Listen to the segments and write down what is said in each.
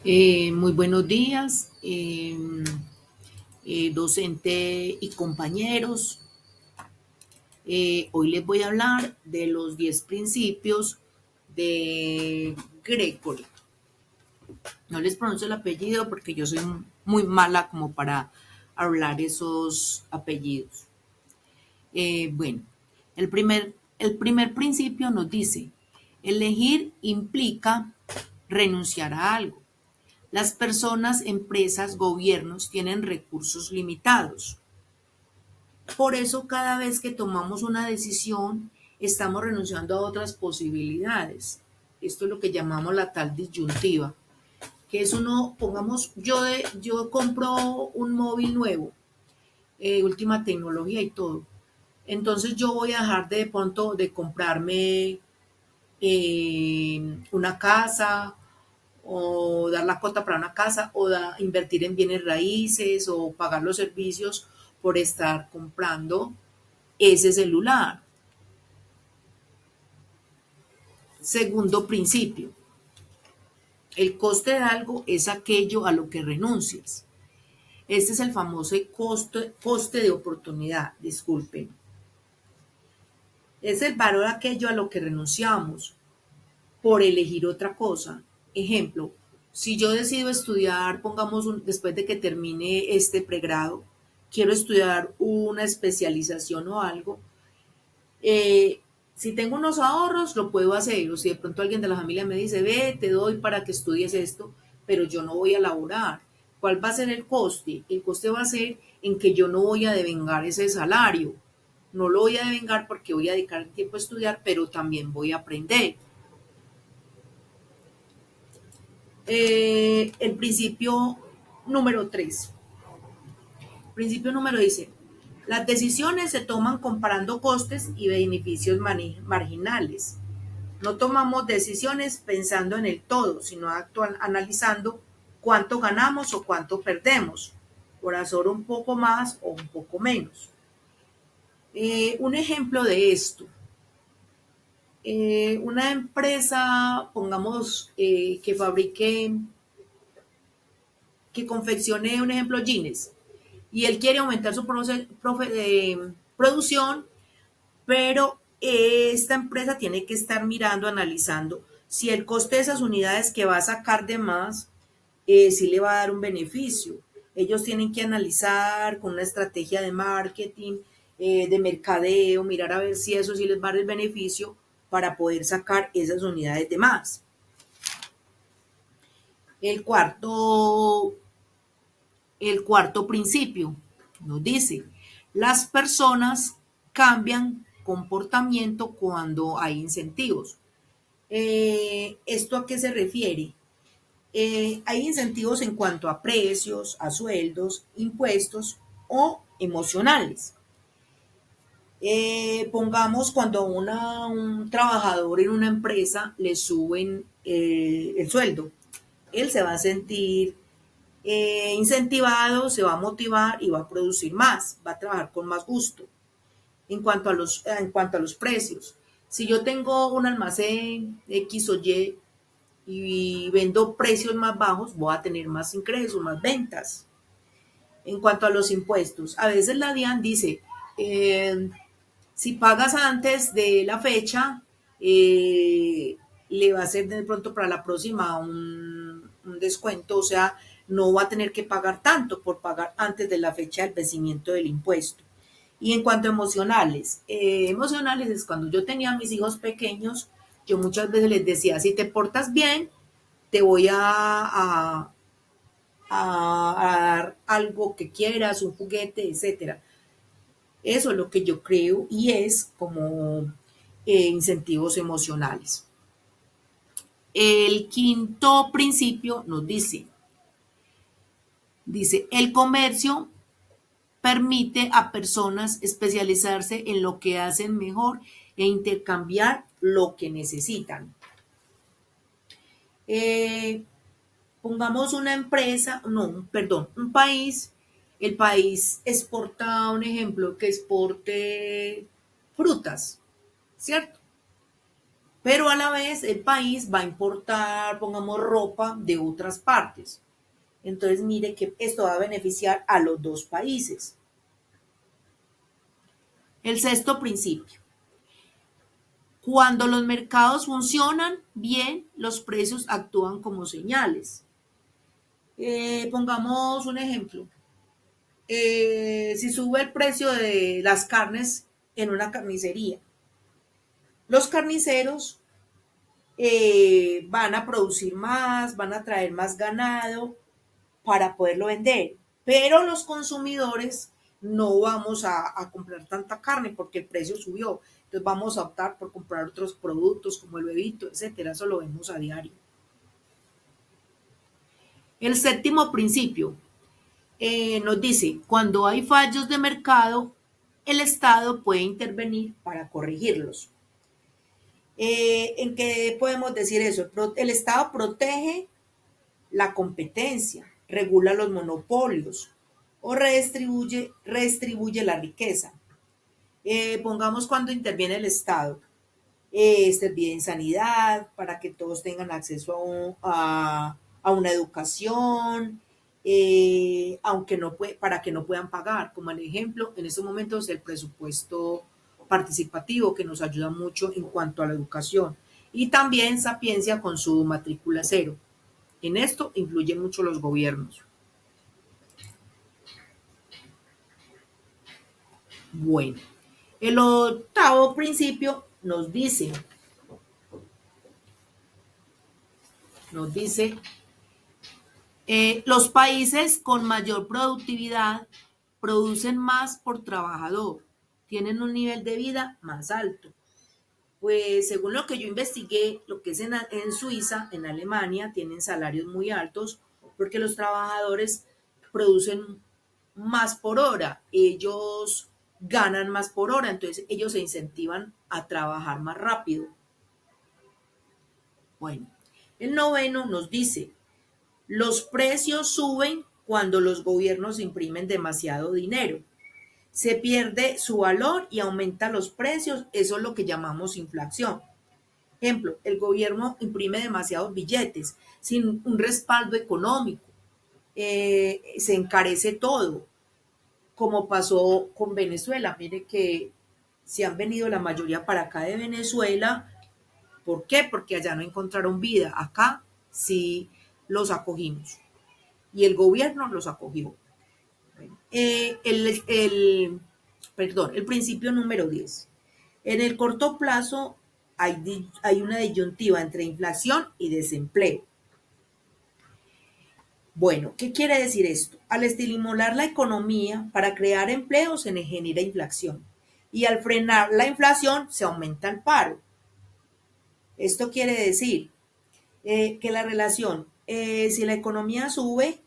Muy buenos días, docente y compañeros. Hoy les voy a hablar de los 10 principios de Gregory. No les pronuncio el apellido porque yo soy muy mala como para hablar esos apellidos. Bueno, el primer principio nos dice, elegir implica renunciar a algo. Las personas, empresas, gobiernos tienen recursos limitados. Por eso cada vez que tomamos una decisión, estamos renunciando a otras posibilidades. Esto es lo que llamamos la tal disyuntiva, que es uno, pongamos, yo compro un móvil nuevo, última tecnología y todo. Entonces yo voy a dejar de pronto de comprarme una casa o dar la cuota para una casa o invertir en bienes raíces o pagar los servicios por estar comprando ese celular. Segundo principio, el coste de algo es aquello a lo que renuncias. Este es el famoso coste de oportunidad, disculpen. Es el valor aquello a lo que renunciamos por elegir otra cosa. Ejemplo, si yo decido estudiar, después de que termine este pregrado, quiero estudiar una especialización o algo, si tengo unos ahorros, lo puedo hacer. O si de pronto alguien de la familia me dice, ve, te doy para que estudies esto, pero yo no voy a laborar. ¿Cuál va a ser el coste? El coste va a ser en que yo no voy a devengar ese salario. No lo voy a devengar porque voy a dedicar el tiempo a estudiar, pero también voy a aprender. El principio número 3. Principio número dice, las decisiones se toman comparando costes y beneficios marginales. No tomamos decisiones pensando en el todo, sino analizando cuánto ganamos o cuánto perdemos, por hacer un poco más o un poco menos. Un ejemplo de esto, una empresa, pongamos, que confeccione, un ejemplo, jeans, y él quiere aumentar su producción, pero esta empresa tiene que estar mirando, analizando si el coste de esas unidades que va a sacar de más, si le va a dar un beneficio. Ellos tienen que analizar con una estrategia de marketing, de mercadeo, mirar a ver si eso sí les va a dar el beneficio para poder sacar esas unidades de más. El cuarto El cuarto principio nos dice, las personas cambian comportamiento cuando hay incentivos. ¿Esto a qué se refiere? Hay incentivos en cuanto a precios, a sueldos, impuestos o emocionales. Pongamos cuando a un trabajador en una empresa le suben el sueldo, él se va a sentir incentivado, se va a motivar y va a producir más, va a trabajar con más gusto. En cuanto a los precios, si yo tengo un almacén X o y vendo precios más bajos, voy a tener más ingresos, más ventas. En cuanto a los impuestos, a veces la DIAN dice, eh, si pagas antes de la fecha, le va a hacer de pronto para la próxima un descuento, o sea, no va a tener que pagar tanto por pagar antes de la fecha del vencimiento del impuesto. Y en cuanto a emocionales es cuando yo tenía a mis hijos pequeños, yo muchas veces les decía, si te portas bien, te voy a dar algo que quieras, un juguete, etcétera. Eso es lo que yo creo y es como incentivos emocionales. El quinto principio nos dice, el comercio permite a personas especializarse en lo que hacen mejor e intercambiar lo que necesitan. Eh, Pongamos una empresa, no, perdón, un país, el país exporta, un ejemplo, que exporte frutas, ¿cierto? pero a la vez el país va a importar, pongamos, ropa de otras partes. Entonces, mire que esto va a beneficiar a los dos países. El sexto principio. Cuando los mercados funcionan bien, los precios actúan como señales. Pongamos un ejemplo. Si sube el precio de las carnes en una carnicería, los carniceros van a producir más, van a traer más ganado para poderlo vender, pero los consumidores no vamos a comprar tanta carne porque el precio subió. Entonces vamos a optar por comprar otros productos como el huevito, etcétera. Eso lo vemos a diario. El séptimo principio nos dice, cuando hay fallos de mercado, el Estado puede intervenir para corregirlos. ¿En qué podemos decir eso? El Estado protege la competencia, regula los monopolios o redistribuye la riqueza. Pongamos cuando interviene el Estado. Interviene en sanidad para que todos tengan acceso a una educación, aunque no puede, para que no puedan pagar, como el ejemplo, en estos momentos el presupuesto participativo que nos ayuda mucho en cuanto a la educación. Y también Sapiencia con su matrícula cero. En esto influyen mucho los gobiernos. Bueno, el octavo principio nos dice, los países con mayor productividad producen más por trabajador, tienen un nivel de vida más alto. Pues según lo que yo investigué, lo que es en Suiza, en Alemania, tienen salarios muy altos porque los trabajadores producen más por hora, ellos ganan más por hora, entonces ellos se incentivan a trabajar más rápido. Bueno, el noveno nos dice, los precios suben cuando los gobiernos imprimen demasiado dinero. Se pierde su valor y aumenta los precios, eso es lo que llamamos inflación. Ejemplo, el gobierno imprime demasiados billetes sin un respaldo económico, se encarece todo, como pasó con Venezuela. Mire que se han venido la mayoría para acá de Venezuela. ¿Por qué? Porque allá no encontraron vida. Acá sí los acogimos y el gobierno los acogió. El principio número 10. En el corto plazo hay una disyuntiva entre inflación y desempleo. Bueno, ¿qué quiere decir esto? Al estimular la economía para crear empleo se genera inflación y al frenar la inflación se aumenta el paro. Esto quiere decir que la relación, si la economía sube,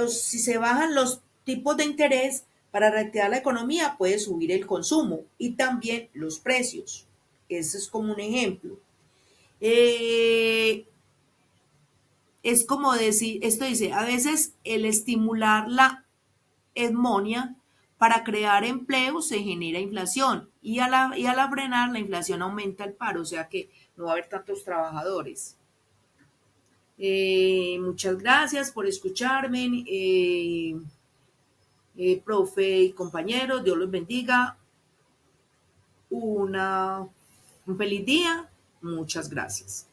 si se bajan los tipos de interés para reactivar la economía, puede subir el consumo y también los precios. Eso es como un ejemplo. Eh, es como decir, esto dice, a veces el estimular la hegemonía para crear empleo se genera inflación y a la frenar la inflación aumenta el paro, o sea que no va a haber tantos trabajadores. Muchas gracias por escucharme, profe y compañeros, Dios los bendiga, un feliz día, muchas gracias.